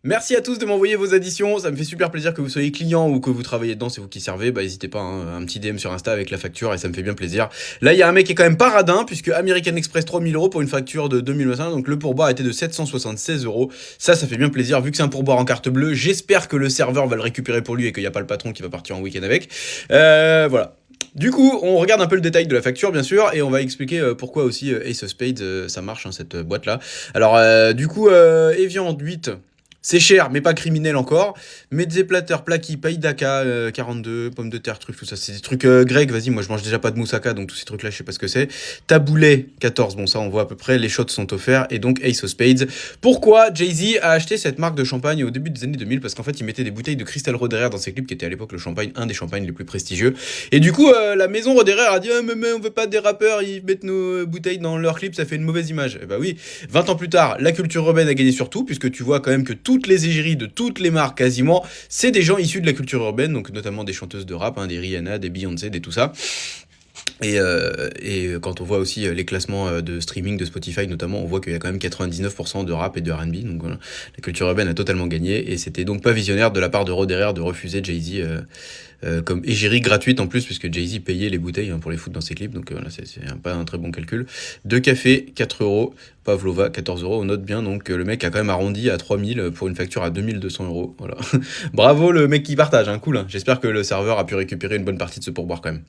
Merci à tous de m'envoyer vos additions, ça me fait super plaisir que vous soyez client ou que vous travaillez dedans, c'est vous qui servez, bah n'hésitez pas, hein, un petit DM sur Insta avec la facture et ça me fait bien plaisir. Là il y a un mec qui est quand même pas radin, puisque American Express 3000 € pour une facture de 2025, donc le pourboire était de 776 €. Ça fait bien plaisir, vu que c'est un pourboire en carte bleue, j'espère que le serveur va le récupérer pour lui et qu'il n'y a pas le patron qui va partir en week-end avec. Voilà. Du coup, on regarde un peu le détail de la facture, bien sûr, et on va expliquer pourquoi aussi Ace of Spades, ça marche, hein, cette boîte-là. Alors, du coup, Evian 8, c'est cher, mais pas criminel encore. Mezzé Platter, Plaki, Paidaka, 42, pommes de terre, trucs, tout ça. C'est des trucs grecs, vas-y, moi je mange déjà pas de moussaka, donc tous ces trucs-là, je sais pas ce que c'est. Taboulet, 14, bon ça on voit à peu près, les shots sont offerts, et donc Ace of Spades. Pourquoi Jay-Z a acheté cette marque de champagne au début des années 2000? Parce qu'en fait, il mettait des bouteilles de Crystal Roderer dans ses clips, qui était à l'époque le champagne, un des champagnes les plus prestigieux. Et du coup, la maison Roderer a dit, ah, mais on veut pas des rappeurs, ils mettent nos bouteilles dans leurs clips, ça fait une mauvaise image. Et bah oui, 20 ans plus tard, la culture urbaine a gagné sur tout, puisque tu vois quand même que toutes les égéries de toutes les marques quasiment, c'est des gens issus de la culture urbaine, donc notamment des chanteuses de rap, hein, des Rihanna, des Beyoncé, des tout ça. Et quand on voit aussi les classements de streaming de Spotify notamment, on voit qu'il y a quand même 99% de rap et de R&B, donc voilà, la culture urbaine a totalement gagné, et c'était donc pas visionnaire de la part de Roderer de refuser Jay-Z comme égérie gratuite en plus, puisque Jay-Z payait les bouteilles, hein, pour les foutre dans ses clips, donc voilà, c'est pas un très bon calcul. Deux cafés, 4 €, Pavlova, 14 €, on note bien, donc le mec a quand même arrondi à 3000 pour une facture à 2200 €, voilà. Bravo le mec qui partage, hein, cool, hein. J'espère que le serveur a pu récupérer une bonne partie de ce pourboire quand même.